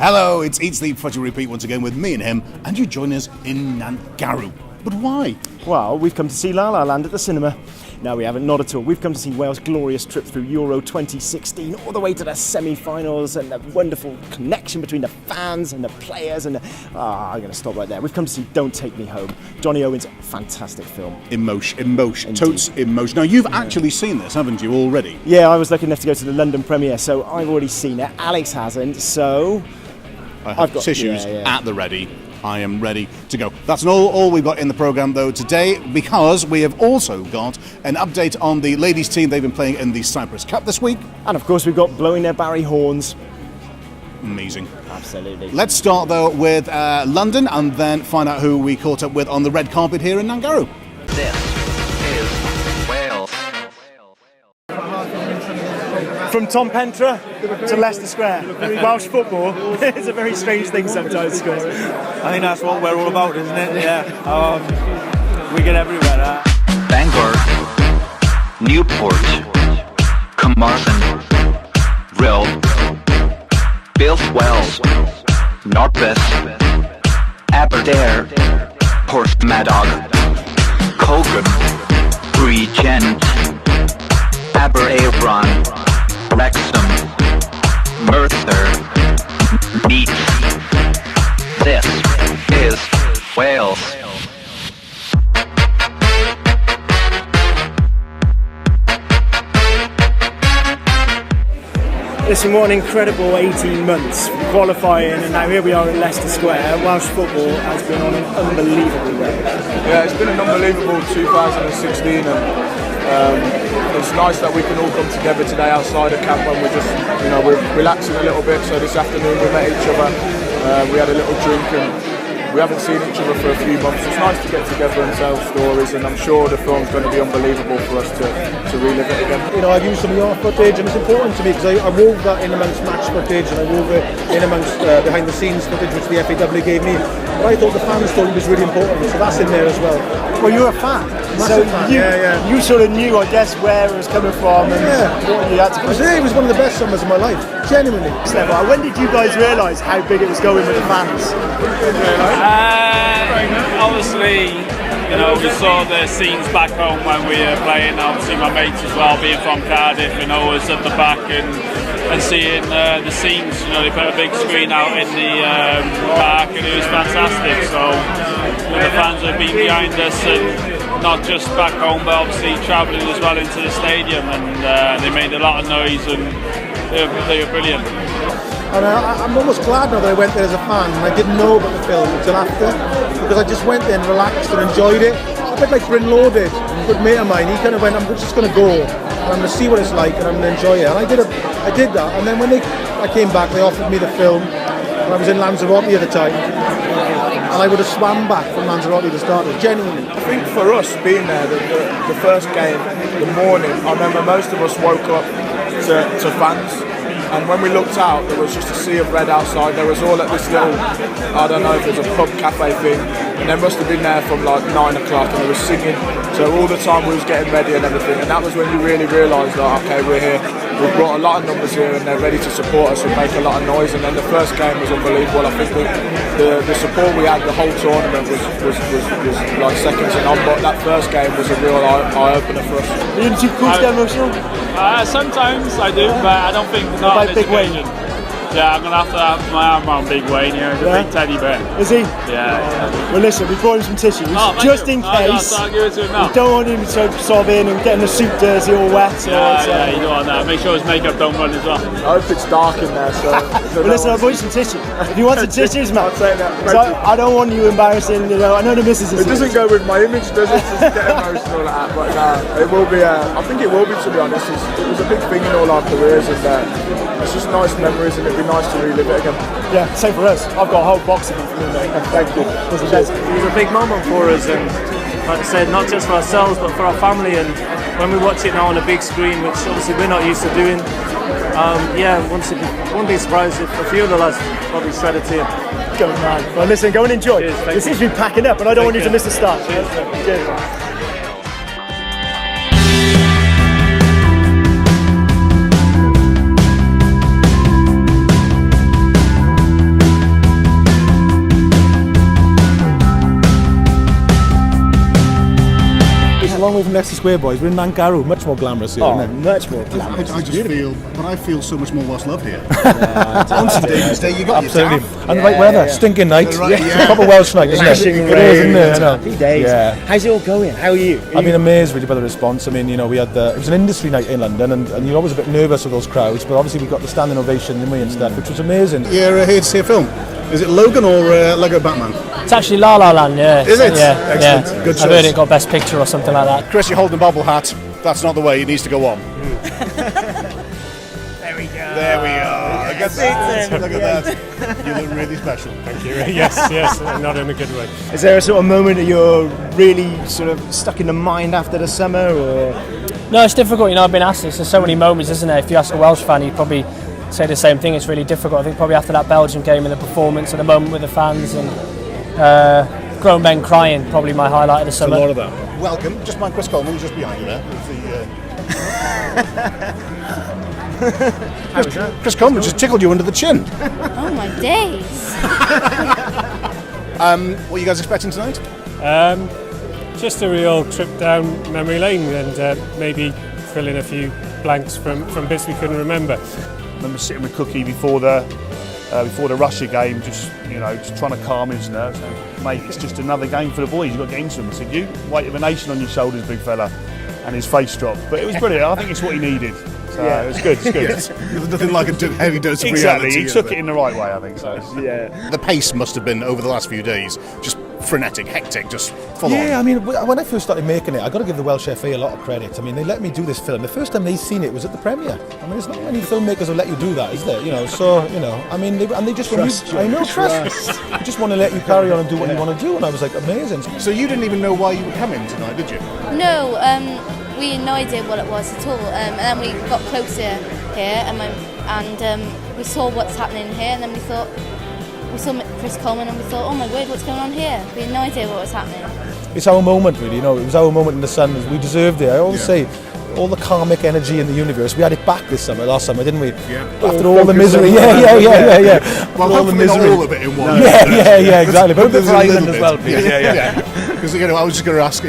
Hello, it's the Fudgy Repeat once again with me and him, and you join us in Nangaru. But why? Well, we've come to see La La Land at the cinema. No, we haven't, not at all. We've come to see Wales' glorious trip through Euro 2016, all the way to the semi-finals, and the wonderful connection between the fans and the players. And I'm going to stop right there. We've come to see Don't Take Me Home, Jonny Owen's fantastic film. Emotion, totes emotion. Now, you've actually seen this, haven't you, already? Yeah, I was lucky enough to go to the London premiere, so I've already seen it. Alex hasn't, so I've got tissues at the ready. I am ready to go. That's all we've got in the programme, though, today, because we have also got an update on the ladies' team. They've been playing in the Cyprus Cup this week. And, of course, we've got blowing their Barry horns. Amazing. Absolutely. Let's start, though, with London, and then find out who we caught up with on the red carpet here in Nangaru. This is Wales. From Tom Pentra to Leicester Square, Welsh football is a very strange thing sometimes, Scott. I think that's what we're all about, isn't it? Yeah. We get everywhere. Bangor, Newport, Carmarthen, Rill, Bilfwell, Northbeth, Aberdare, Porthmadog, Colgan, Bregent, Aberavon, Wrexham, Merthyr, Meath. This is Wales. Listen, what an incredible 18 months qualifying, and now here we are at Leicester Square. Welsh football has been on an unbelievable run. Yeah, it's been an unbelievable 2016, and it's nice that we can all come together today outside of camp when we're just, we're relaxing a little bit. So this afternoon we met each other, we had a little drink, and we haven't seen each other for a few months. It's nice to get together and tell stories, and I'm sure the film's going to be unbelievable for us to relive it again. I've used some of your footage, and it's important to me because I wove that in amongst match footage, and I wove it in amongst behind the scenes footage which the FAW gave me. But I thought the fan story was really important, so that's in there as well. Well, you're a fan, so you sort of knew, I guess, where it was coming from and what you had to put. It was one of the best summers of my life, genuinely. When did you guys realise how big it was going with the fans? Obviously, we saw the scenes back home when we were playing. Obviously, my mates as well, being from Cardiff, always at the back and seeing the scenes. They put a big screen out in the park, and it was fantastic. So the fans have been behind us, and not just back home, but obviously travelling as well into the stadium, and they made a lot of noise, and they were brilliant. And I'm almost glad now that I went there as a fan, and I didn't know about the film until after, because I just went there and relaxed and enjoyed it. A bit like Brynlaw did, a good mate of mine. He kind of went, I'm just going to go, and I'm going to see what it's like, and I'm going to enjoy it. And I did that. And then when I came back, they offered me the film, and I was in Lanzarote at the time, and I would have swam back from Lanzarote to start it, genuinely. I think for us being there, the first game, the morning, I remember most of us woke up to fans. And when we looked out, there was just a sea of red outside. There was all at this little, I don't know if it was a pub cafe thing, and they must have been there from like 9 o'clock, and they were singing. So all the time we was getting ready and everything, and that was when you really realised that, okay, we're here. We've brought a lot of numbers here, and they're ready to support us and make a lot of noise. And then the first game was unbelievable. I think the support we had the whole tournament was like second to none. But that first game was a real eye opener for us. Are you too cool to get emotional? Sometimes I do, but I don't think not on this occasion. Yeah, I'm going to have my arm around Big Wayne here. He's a big teddy bear. Is he? Yeah. Well, listen, we brought him some tissues, just in case. I'll give it to him now. We don't want him to sob in and getting the suit dirty or wet. Yeah, you don't want that. Make sure his makeup don't run as well. I hope it's dark in there, so... Well, listen, I'll brought you some tissues. If you want some tissues, man. I'll take that. So I don't want you embarrassing, I know the missus is... It doesn't go with my image, does it? To get emotional like that, but it will be, I think it will be, to be honest. It was a big thing in all our careers, and it's just nice memories, and it'd be nice to relive it again. Yeah, same for us. I've got a whole box of them for me, mate. Thank you. It was a big moment for us, and like I said, not just for ourselves but for our family. And when we watch it now on a big screen, which obviously we're not used to doing, won't be surprised if a few of the lads probably shed a tear. Go on, man. Well, listen, go and enjoy. Cheers, this seems to be packing up, and I don't want you to miss the start. Cheers. Leicester Square boys. We're in Nangarrow, much more glamorous here. Oh, isn't it? much more glamorous. I feel so much more Welsh love here. On St David's Day, you got Absolutely. your daff. And the right weather, stinking night. Right, It's a proper Welsh night, isn't it? Flashing It rain. is, isn't it? I know. Happy days. Yeah. How's it all going? How are you? I've been amazed really by the response. I mean, you know, we had it was an industry night in London, and you're always a bit nervous with those crowds, but obviously we got the standing ovation, didn't we, and stuff, which was amazing. You're here to see a film. Is it Logan or Lego Batman? It's actually La La Land, yeah. Is it? Yeah, Excellent. yeah. Good I've heard choice. it got Best Picture or something like that. Chris, you're holding a bobble hat. That's not the way. It needs to go on. There we go. There we are. Look at that. Look at that. You look really special. Thank you. Yes, not in a good way. Is there a sort of moment that you're really sort of stuck in the mind after the summer, or? No, it's difficult. You know, I've been asked this. There's so many moments, isn't there? If you ask a Welsh fan, he'd probably say the same thing. It's really difficult. I think probably after that Belgium game and the performance and the moment with the fans and grown men crying, probably my highlight of the summer. A lot of that. Welcome. Just mind Chris Coleman, who's just behind you there. Chris Coleman just tickled you under the chin. Oh my days. What are you guys expecting tonight? Just a real trip down memory lane and maybe fill in a few blanks from bits we couldn't remember. I remember sitting with Cookie before the Russia game, just trying to calm his nerves. Mate, it's just another game for the boys. You've got to get into them. I said, you weight of a nation on your shoulders, big fella. And his face dropped. But it was brilliant. I think it's what he needed. So it was good. It's good. There's nothing like a heavy dose of Exactly. reality. He took it in the right way, I think. So. Yeah. The pace must have been over the last few days just frenetic, hectic, just full on. Yeah, I mean, when I first started making it, I got to give the Welsh FA a lot of credit. I mean, they let me do this film. The first time they seen it was at the premiere. I mean, there's not many filmmakers who let you do that, is there? You know, so I mean, they just Trust. I know trust. They just want to let you carry on and do what you want to do, and I was like, amazing. So you didn't even know why you were coming tonight, did you? No, we had no idea what it was at all. And then we got closer here and we saw what's happening here, and then we saw Chris Coleman and we thought, oh my word, what's going on here? We had no idea what was happening. It's our moment, really. You know, it was our moment in the sun. We deserved it. I always say, all the karmic energy in the universe, we had it back last summer, didn't we? Yeah. After all the misery. Yeah. Well, all the misery. not all of it in one. Yeah, exactly. But a bit for There's a Ireland little as well, bit. please. Yeah. Because I was just going to ask,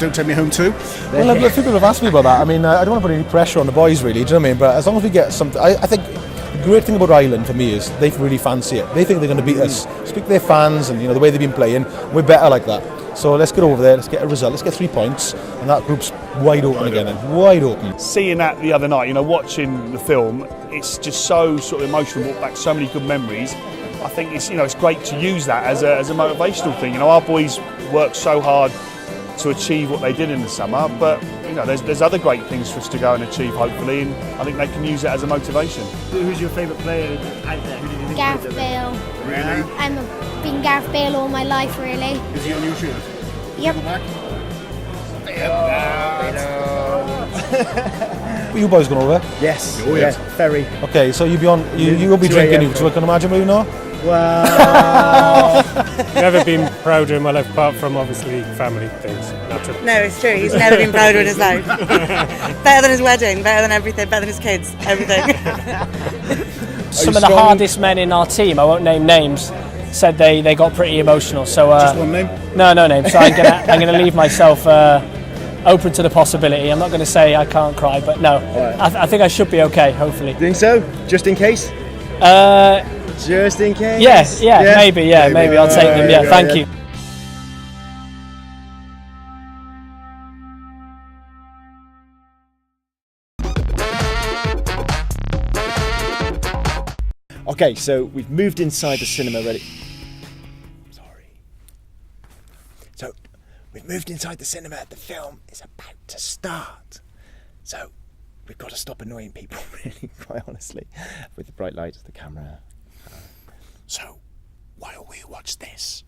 don't take me home too. Well, a few people have asked me about that. I mean, I don't want to put any pressure on the boys, really. Do you know what I mean? But as long as we get something, I think the great thing about Ireland for me is they really fancy it. They think they're going to beat us. Speak to their fans, and the way they've been playing, we're better like that. So let's get over there. Let's get a result. Let's get 3 points, and that group's wide open again. Then. Wide open. Seeing that the other night, watching the film, it's just so sort of emotional. Brought back so many good memories. I think it's great to use that as a motivational thing. Our boys worked so hard to achieve what they did in the summer, but there's other great things for us to go and achieve, hopefully, and I think they can use it as a motivation. Who's your favourite player out there? Who did you think Gareth Bale. Really? I've been Gareth Bale all my life, really. Is he on your shirt? Yep. Are you boys going over? Yes. Oh, yes. Ferry. Okay, so you'll be drinking, so I can imagine, will you know? Wow. Never been prouder in my life, apart from obviously family things. No, it's true. He's never been prouder in his life. Better than his wedding, better than everything, better than his kids, everything. Some of the hardest men in our team, I won't name names, said they got pretty emotional. So Just one name? No names. So I'm gonna leave myself open to the possibility. I'm not going to say I can't cry, but no, I think I should be okay. Hopefully. Think so? Just in case. Just in case. Yeah, maybe I'll take them. Yeah, thank you. Okay, so we've moved inside the cinema ready. So we've moved inside the cinema. The film is about to start. So we've got to stop annoying people, really, quite honestly, with the bright lights, the camera. So while we watch this,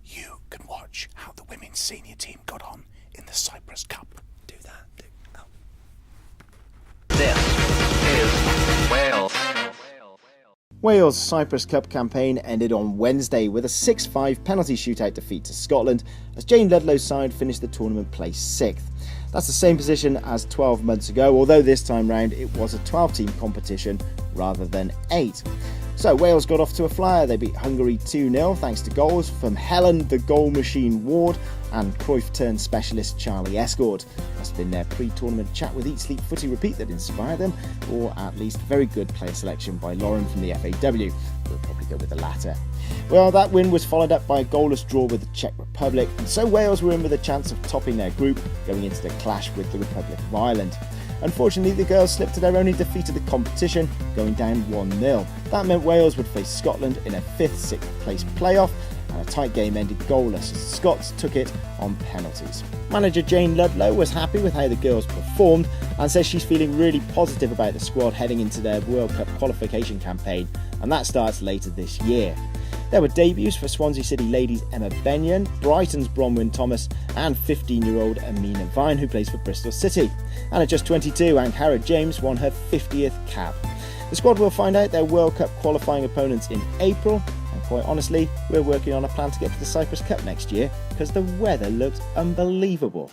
you can watch how the women's senior team got on in the Cyprus Cup. Do that. This is Wales. Wales' Cyprus Cup campaign ended on Wednesday with a 6-5 penalty shootout defeat to Scotland as Jane Ludlow's side finished the tournament placed 6th. That's the same position as 12 months ago, although this time round it was a 12-team competition rather than 8. So Wales got off to a flyer. They beat Hungary 2-0 thanks to goals from Helen the Goal Machine Ward and Cruyff turn specialist Charlie Escord. Must have been their pre-tournament chat with Eat Sleep Footy Repeat that inspired them, or at least very good player selection by Lauren from the FAW. We'll probably go with the latter. Well, that win was followed up by a goalless draw with the Czech Republic, and so Wales were in with a chance of topping their group going into the clash with the Republic of Ireland. Unfortunately, the girls slipped to their only defeat of the competition, going down 1-0. That meant Wales would face Scotland in a 5th-6th place playoff, and a tight game ended goalless as the Scots took it on penalties. Manager Jane Ludlow was happy with how the girls performed and says she's feeling really positive about the squad heading into their World Cup qualification campaign, and that starts later this year. There were debuts for Swansea City ladies Emma Benyon, Brighton's Bronwyn Thomas and 15-year-old Amina Vine, who plays for Bristol City. And at just 22, Ankara James won her 50th cap. The squad will find out their World Cup qualifying opponents in April, and quite honestly, we're working on a plan to get to the Cyprus Cup next year because the weather looks unbelievable.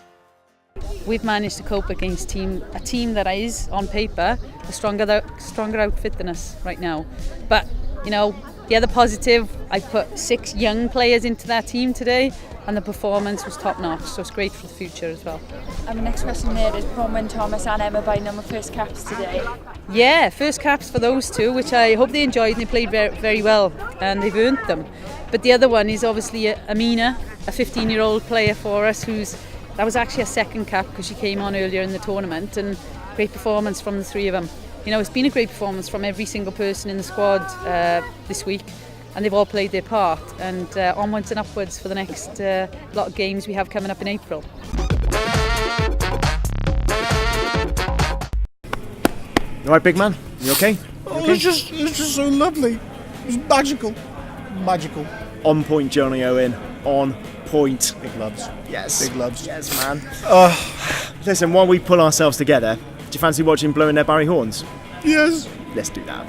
We've managed to cope against a team that is, on paper, a stronger outfit than us right now. But, you know, the other positive, I put 6 young players into that team today and the performance was top notch, so it's great for the future as well. And the next question there is Bronwyn Thomas and Emma Bynum were first caps today. Yeah, first caps for those two, which I hope they enjoyed and they played very, very well and they've earned them. But the other one is obviously Amina, a 15-year-old player for us that was actually a second cap because she came on earlier in the tournament, and great performance from the 3 of them. You know, it's been a great performance from every single person in the squad this week, and they've all played their part, and onwards and upwards for the next lot of games we have coming up in April. All right, big man, you okay? Oh, it was just so lovely. It was magical. Magical. On point, Jonny Owen. On point. Big loves. Yes. Big loves. Yes, man. Listen, while we pull ourselves together, do you fancy watching Blowing Their Barry Horns? Yes. Let's do that.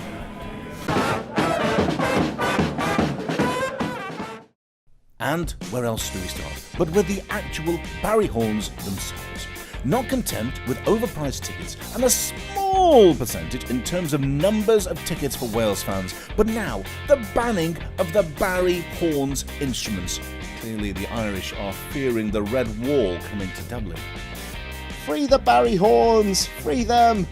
And where else do we start but with the actual Barry Horns themselves? Not content with overpriced tickets and a small percentage in terms of numbers of tickets for Wales fans, but now the banning of the Barry Horns instruments. Clearly the Irish are fearing the Red Wall coming to Dublin. Free the Barry Horns! Free them!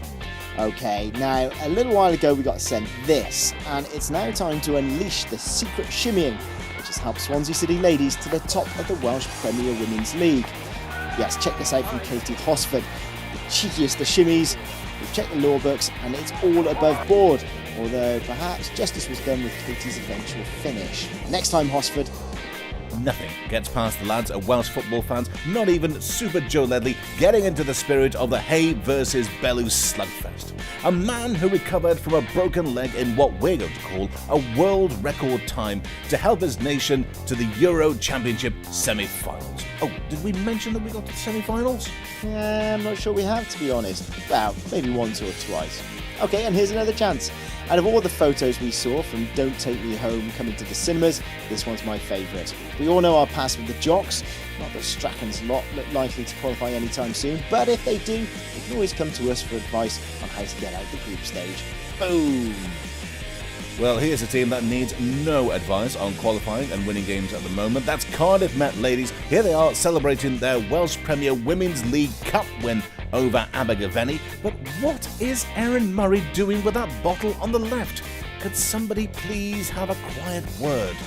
Okay, now a little while ago we got sent this, and it's now time to unleash the secret shimmying, which has helped Swansea City ladies to the top of the Welsh Premier Women's League. Yes, check this out from Katie Hosford. The cheekiest of shimmies. We've checked the law books and it's all above board, although perhaps justice was done with Katie's eventual finish. Next time, Hosford. Nothing gets past the lads of Welsh football fans, not even Super Joe Ledley getting into the spirit of the Hay versus Bellew slugfest. A man who recovered from a broken leg in what we're going to call a world record time to help his nation to the Euro Championship semi-finals. Oh, did we mention that we got to the semi-finals? Yeah, I'm not sure we have, to be honest. Well, maybe once or twice. Okay, and here's another chance. Out of all the photos we saw from Don't Take Me Home coming to the cinemas, this one's my favourite. We all know our past with the jocks. Not that Strachan's lot look likely to qualify anytime soon, but if they do, they can always come to us for advice on how to get out the group stage. Boom! Well, here's a team that needs no advice on qualifying and winning games at the moment. That's Cardiff Met ladies. Here they are celebrating their Welsh Premier Women's League Cup win over Abergavenny. But what is Erin Murray doing with that bottle on the left? Could somebody please have a quiet word?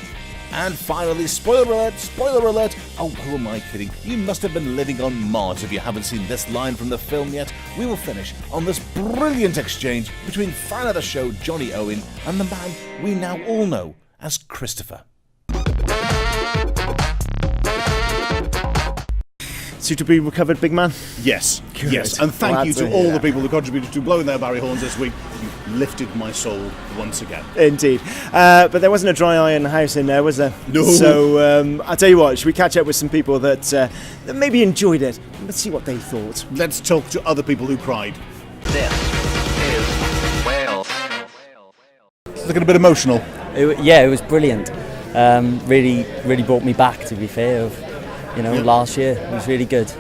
And finally, spoiler alert, oh, who am I kidding? You must have been living on Mars if you haven't seen this line from the film yet. We will finish on this brilliant exchange between fan of the show Jonny Owen and the man we now all know as Christopher. Suitably recovered, big man? Yes, Good. yes, and thank Glad you to to hear all the that. people who contributed to blowing their Barry Horns this week. You lifted my soul once again. Indeed. But there wasn't a dry eye in the house in there, was there? No. So I'll tell you what, should we catch up with some people that maybe enjoyed it? Let's see what they thought. Let's talk to other people who cried. This is Wales. It's looking a bit emotional. It was brilliant. Really brought me back, to be fair, of last year. It was really good.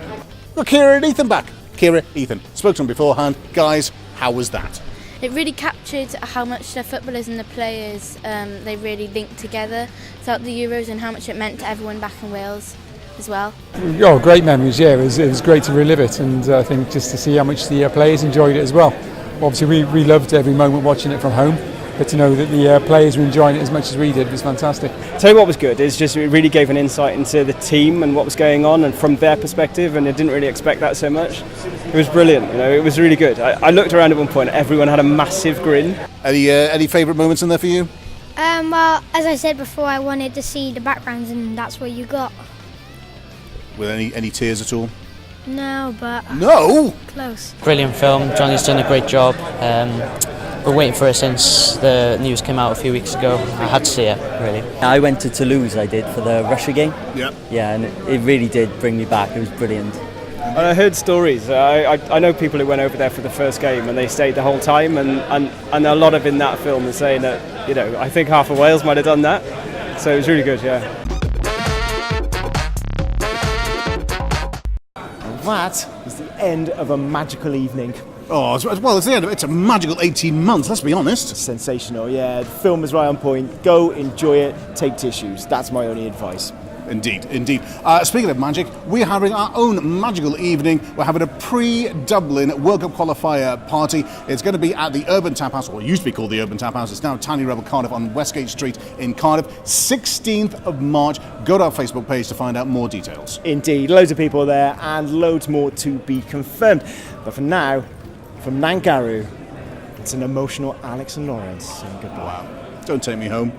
Got Kira and Ethan back. Kira, Ethan, spoke to them beforehand. Guys, how was that? it really captured how much the footballers and the players they really linked together throughout the Euros and how much it meant to everyone back in Wales as well. Oh, great memories, yeah. It was great to relive it, and I think just to see how much the players enjoyed it as well. Obviously, we loved every moment watching it from home, but to know that the players were enjoying it as much as we did was fantastic. Tell you what was good is just it really gave an insight into the team and what was going on, and from their perspective, and I didn't really expect that so much. It was brilliant, it was really good. I looked around at one point, everyone had a massive grin. Any favourite moments in there for you? Well, as I said before, I wanted to see the backgrounds, and that's what you got. With any tears at all? No, but... No? Close. Brilliant film. Johnny's done a great job. Been waiting for it since the news came out a few weeks ago. I had to see it, really. I went to Toulouse, I did, for the Russia game. Yeah. Yeah, and it really did bring me back. It was brilliant. And I heard stories. I know people who went over there for the first game and they stayed the whole time, and a lot of in that film are saying that, I think half of Wales might have done that. So it was really good, yeah. That is the end of a magical evening. Oh, well, it's the end of it. It's a magical 18 months, let's be honest. Sensational, yeah. The film is right on point. Go, enjoy it, take tissues. That's my only advice. Indeed. Speaking of magic, we're having our own magical evening. We're having a pre-Dublin World Cup qualifier party. It's going to be at the Urban Tap House, or it used to be called the Urban Tap House. It's now Tiny Rebel Cardiff on Westgate Street in Cardiff. 16th of March. Go to our Facebook page to find out more details. Indeed, loads of people there and loads more to be confirmed. But for now, from Nangaroo, it's an emotional Alex and Lawrence saying goodbye. Wow. Don't take me home.